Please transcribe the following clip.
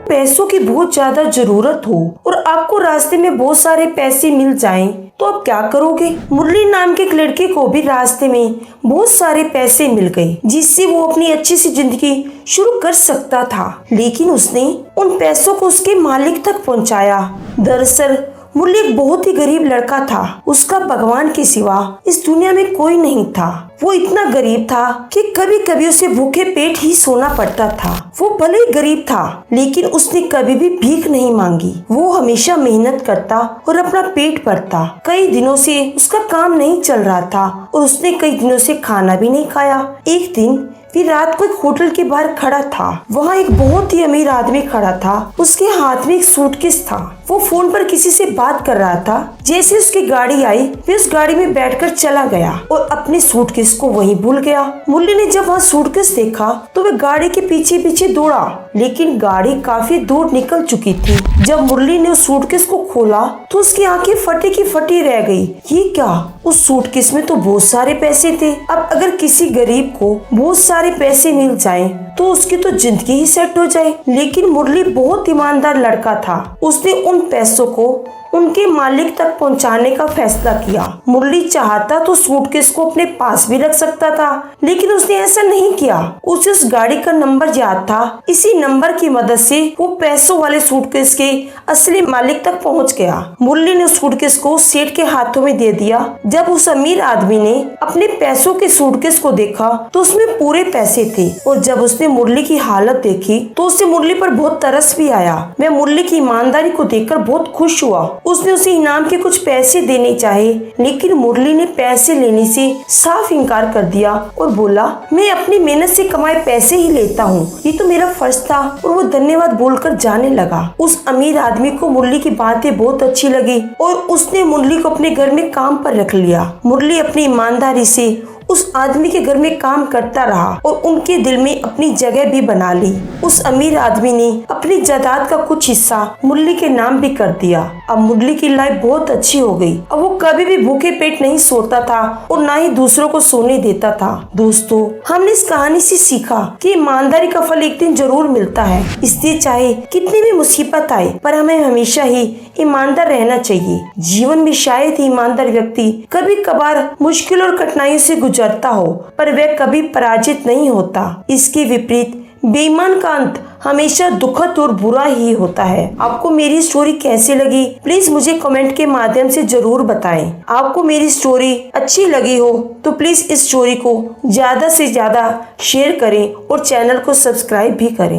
पैसों की बहुत ज्यादा जरूरत हो और आपको रास्ते में बहुत सारे पैसे मिल जाएं, तो आप क्या करोगे? मुरली नाम के एक लड़के को भी रास्ते में बहुत सारे पैसे मिल गए, जिससे वो अपनी अच्छी सी जिंदगी शुरू कर सकता था। लेकिन उसने उन पैसों को उसके मालिक तक पहुंचाया। दरअसल मुरली एक बहुत ही गरीब लड़का था। उसका भगवान के सिवा इस दुनिया में कोई नहीं था। वो इतना गरीब था कि कभी कभी उसे भूखे पेट ही सोना पड़ता था। वो भले ही गरीब था, लेकिन उसने कभी भी भीख नहीं मांगी। वो हमेशा मेहनत करता और अपना पेट भरता। कई दिनों से उसका काम नहीं चल रहा था और उसने कई दिनों से खाना भी नहीं खाया। एक दिन फिर रात को एक होटल के बाहर खड़ा था। वहाँ एक बहुत ही अमीर आदमी खड़ा था। उसके हाथ में एक सूटकेस था। वो फोन पर किसी से बात कर रहा था। जैसे उसकी गाड़ी आई, वे उस गाड़ी में बैठकर चला गया और अपने सूटकेस को वहीं भूल गया। मुरली ने जब वहाँ सूटकेस देखा तो वह गाड़ी के पीछे पीछे दौड़ा, लेकिन गाड़ी काफी दूर निकल चुकी थी। जब मुरली ने उस सूटकेस को खोला तो उसकी आंखें फटी की फटी रह गई। ये क्या? उस सूटकेस में तो बहुत सारे पैसे थे। अब अगर किसी गरीब को बहुत सारे पैसे मिल जाएं, तो उसकी तो जिंदगी ही सेट हो जाए। लेकिन मुरली बहुत ईमानदार लड़का था। उसने उन पैसों को उनके मालिक तक पहुंचाने का फैसला किया। मुरली चाहता तो सूटकेस को अपने पास भी रख सकता था, लेकिन उसने ऐसा नहीं किया। उसे उस गाड़ी का नंबर याद था। इसी नंबर की मदद से वो पैसों वाले सूटकेस के असली मालिक तक पहुंच गया। मुरली ने उस सूटकेस को सेठ के हाथों में दे दिया। जब उस अमीर आदमी ने अपने पैसों के सूटकेस को देखा तो उसमें पूरे पैसे थे, और जब उसने मुरली की हालत देखी तो उसे मुरली पर बहुत तरस भी आया। वह मुरली की ईमानदारी को देखकर बहुत खुश हुआ। उसने उसे इनाम के कुछ पैसे देने चाहे, लेकिन मुरली ने पैसे लेने से साफ इनकार कर दिया और बोला, मैं अपनी मेहनत से कमाए पैसे ही लेता हूँ, ये तो मेरा फर्ज था। और वो धन्यवाद बोलकर जाने लगा। उस अमीर आदमी को मुरली की बातें बहुत अच्छी लगी और उसने मुरली को अपने घर में काम पर रख लिया। मुरली अपनी ईमानदारी से उस आदमी के घर में काम करता रहा और उनके दिल में अपनी जगह भी बना ली। उस अमीर आदमी ने अपनी जायदाद का कुछ हिस्सा मुरली के नाम भी कर दिया। अब मुरली की लाइफ बहुत अच्छी हो गई। अब वो कभी भी भूखे पेट नहीं सोता था और ना ही दूसरों को सोने देता था। दोस्तों, हमने इस कहानी से सीखा कि ईमानदारी का फल एक दिन जरूर मिलता है। इसलिए चाहे कितनी भी मुसीबत आए, पर हमें हमेशा ही ईमानदार रहना चाहिए। जीवन में शायद ही ईमानदार व्यक्ति कभी कभार मुश्किल और कठिनाइयों से गुजरता हो, पर वह कभी पराजित नहीं होता। इसके विपरीत बेईमान का अंत हमेशा दुखद और बुरा ही होता है। आपको मेरी स्टोरी कैसी लगी, प्लीज मुझे कमेंट के माध्यम से जरूर बताएं। आपको मेरी स्टोरी अच्छी लगी हो तो प्लीज इस स्टोरी को ज्यादा से ज्यादा शेयर करें और चैनल को सब्सक्राइब भी करें।